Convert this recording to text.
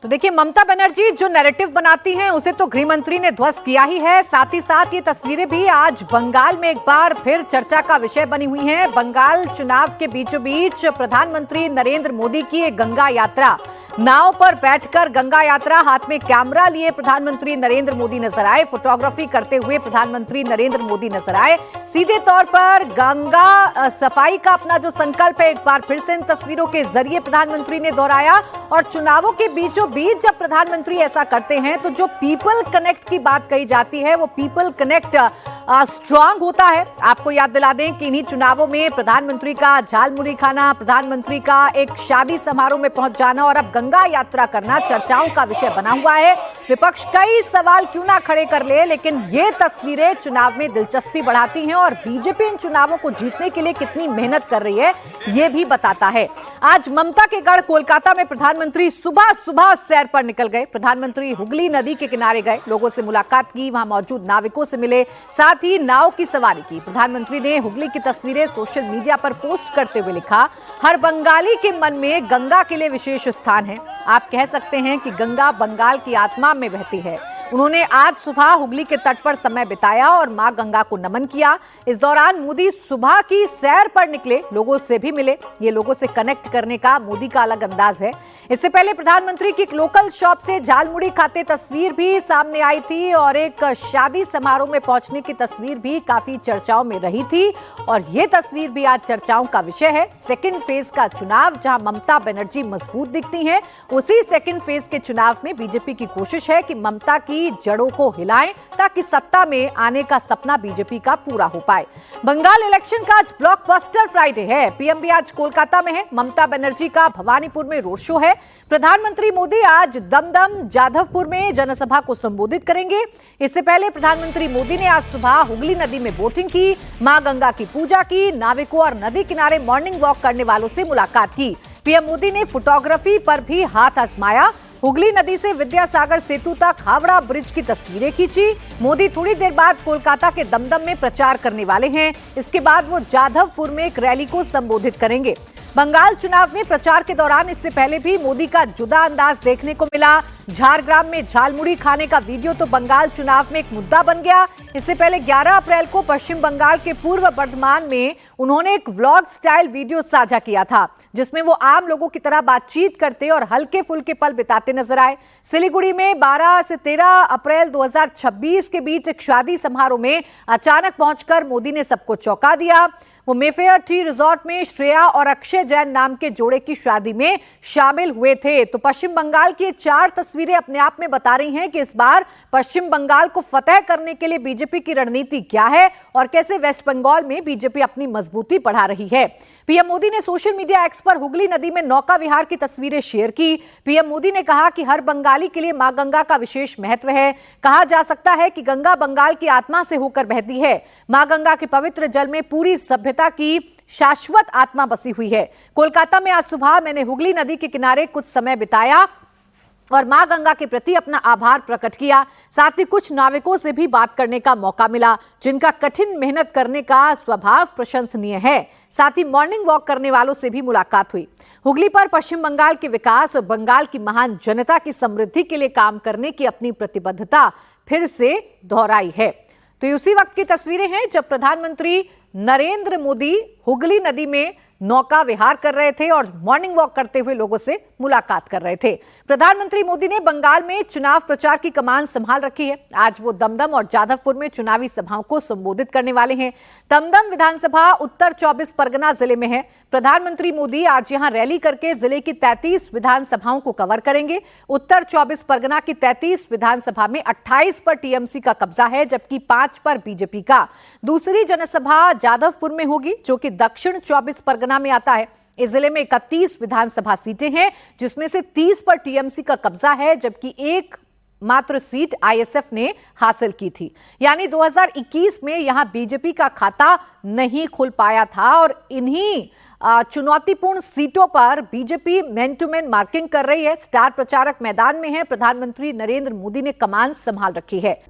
तो देखिए, ममता बनर्जी जो नैरेटिव बनाती हैं उसे तो गृह मंत्री ने ध्वस्त किया ही है। साथ ही साथ ये तस्वीरें भी आज बंगाल में एक बार फिर चर्चा का विषय बनी हुई हैं। बंगाल चुनाव के बीचों बीच प्रधानमंत्री नरेंद्र मोदी की एक गंगा यात्रा, नाव पर बैठकर गंगा यात्रा, हाथ में कैमरा लिए प्रधानमंत्री नरेंद्र मोदी नजर आए। फोटोग्राफी करते हुए प्रधानमंत्री नरेंद्र मोदी नजर आए। सीधे तौर पर गंगा सफाई का अपना जो संकल्प है, एक बार फिर से इन तस्वीरों के जरिए प्रधानमंत्री ने दोहराया। और चुनावों के बीचों बीच जब प्रधानमंत्री ऐसा करते हैं तो जो पीपल कनेक्ट की बात कही जाती है, वो पीपल कनेक्ट स्ट्रांग होता है। आपको याद दिला दें कि इन्हीं चुनावों में प्रधानमंत्री का झालमुड़ी खाना, प्रधानमंत्री का एक शादी समारोह में पहुंच जाना और अब गंगा यात्रा करना चर्चाओं का विषय बना हुआ है। विपक्ष कई सवाल क्यों ना खड़े कर ले, लेकिन ये तस्वीरें चुनाव में दिलचस्पी बढ़ाती हैं और बीजेपी इन चुनावों को जीतने के लिए कितनी मेहनत कर रही है, ये भी बताता है। आज ममता के गढ़ कोलकाता में प्रधानमंत्री सुबह सुबह सैर पर निकल गए। प्रधानमंत्री हुगली नदी के किनारे गए, लोगों से मुलाकात की, वहां मौजूद नाविकों से मिले, साथ ही नाव की सवारी की। प्रधानमंत्री ने हुगली की तस्वीरें सोशल मीडिया पर पोस्ट करते हुए लिखा, हर बंगाली के मन में गंगा के लिए विशेष स्थान है। आप कह सकते हैं कि गंगा बंगाल की आत्मा में बहती है। उन्होंने आज सुबह हुगली के तट पर समय बिताया और मां गंगा को नमन किया। इस दौरान मोदी सुबह की सैर पर निकले, लोगों से भी मिले। ये लोगों से कनेक्ट करने का मोदी का अलग अंदाज है। इससे पहले प्रधानमंत्री की एक लोकल शॉप से झालमुड़ी खाते तस्वीर भी सामने आई थी और एक शादी समारोह में पहुंचने की तस्वीर भी काफी चर्चाओं में रही थी। और ये तस्वीर भी आज चर्चाओं का विषय है। सेकेंड फेज का चुनाव, जहां ममता बनर्जी मजबूत दिखती हैं, उसी सेकेंड फेज के चुनाव में बीजेपी की कोशिश है कि ममता की जड़ों को हिलाएं ताकि सत्ता में आने का सपना बीजेपी का पूरा हो पाए। बंगाल इलेक्शन का आज ब्लॉकबस्टर फ्राइडे है। पीएम भी आज कोलकाता में है। ममता बनर्जी का भवानीपुर में रोड शो है। प्रधानमंत्री मोदी आज दमदम जाधवपुर में जनसभा को संबोधित करेंगे। इससे पहले प्रधानमंत्री मोदी ने आज सुबह हुगली नदी में बोटिंग की, मां गंगा की पूजा की, नाविकों और नदी किनारे मॉर्निंग वॉक करने वालों से मुलाकात की। पीएम मोदी ने फोटोग्राफी पर भी हाथ आजमाया। हुगली नदी से विद्यासागर सेतु तक हावड़ा ब्रिज की तस्वीरें खींची। मोदी थोड़ी देर बाद कोलकाता के दमदम में प्रचार करने वाले हैं। इसके बाद वो जाधवपुर में एक रैली को संबोधित करेंगे। बंगाल चुनाव में प्रचार के दौरान इससे पहले भी मोदी का जुदा अंदाज देखने को मिला। झारग्राम में झालमुड़ी खाने का वीडियो तो बंगाल चुनाव में एक मुद्दा बन गया। इससे पहले 11 अप्रैल को पश्चिम बंगाल के पूर्व बर्धमान में उन्होंने एक व्लॉग स्टाइल वीडियो साझा किया था, जिसमें वो आम लोगों की तरह बातचीत करते और हल्के फुल्के पल बिताते नजर आए। सिलीगुड़ी में 12 से 13 अप्रैल 2026 के बीच एक शादी समारोह में अचानक पहुंचकर मोदी ने सबको चौंका दिया। वो मेफेयर टी रिजॉर्ट में श्रेया और अक्षय जैन नाम के जोड़े की शादी में शामिल हुए थे। तो पश्चिम बंगाल की 4 तस्वीरें अपने आप में बता रही हैं कि इस बार पश्चिम बंगाल को फतेह करने के लिए बीजेपी की रणनीति क्या है और कैसे वेस्ट बंगाल में बीजेपी अपनी मजबूती बढ़ा रही है। पीएम मोदी ने सोशल मीडिया एक्स पर हुगली नदी में नौका विहार की तस्वीरें शेयर की। पीएम मोदी ने कहा कि हर बंगाली के लिए मां गंगा का विशेष महत्व है। कहा जा सकता है कि गंगा बंगाल की आत्मा से होकर बहती है। मां गंगा के पवित्र जल में पूरी सभ्यता की शाश्वत आत्मा बसी हुई है। कोलकाता में आज सुबह मैंने हुगली नदी के किनारे कुछ समय बिताया और मां गंगा के प्रति अपना आभार प्रकट किया। साथ ही कुछ नाविकों से भी बात करने का मौका मिला, जिनका कठिन मेहनत करने का स्वभाव प्रशंसनीय है। साथ ही मॉर्निंग वॉक करने वालों से भी मुलाकात हुई। हुगली पर पश्चिम बंगाल के विकास और बंगाल की महान जनता की समृद्धि के लिए काम करने की अपनी प्रतिबद्धता फिर से दोहराई है। तो ये उसी वक्त की तस्वीरें हैं जब प्रधानमंत्री नरेंद्र मोदी हुगली नदी में नौका विहार कर रहे थे और मॉर्निंग वॉक करते हुए लोगों से मुलाकात कर रहे थे। प्रधानमंत्री मोदी ने बंगाल में चुनाव प्रचार की कमान संभाल रखी है। आज वो दमदम और जाधवपुर में चुनावी सभाओं को संबोधित करने वाले हैं। दमदम विधानसभा उत्तर 24 परगना जिले में है। प्रधानमंत्री मोदी आज यहां रैली करके जिले की 33 विधानसभाओं को कवर करेंगे। उत्तर 24 परगना की 33 विधानसभा में 28 पर टीएमसी का कब्जा है, जबकि 5 पर बीजेपी का। दूसरी जनसभा जाधवपुर में होगी, जो कि दक्षिण 24 परगना में आता है। इस जिले में 31 विधानसभा सीटें हैं, जिसमें से 30 पर टीएमसी का कब्जा है, जबकि एक मात्र सीट आईएसएफ ने हासिल की थी। यानी 2021 में यहां बीजेपी का खाता नहीं खुल पाया था और इन्हीं चुनौतीपूर्ण सीटों पर BJP man to man marking कर रही है। स्टार प्रचारक मैदान में है। प्रधानमंत्री नरेंद्र मोदी ने कमान संभाल रखी है।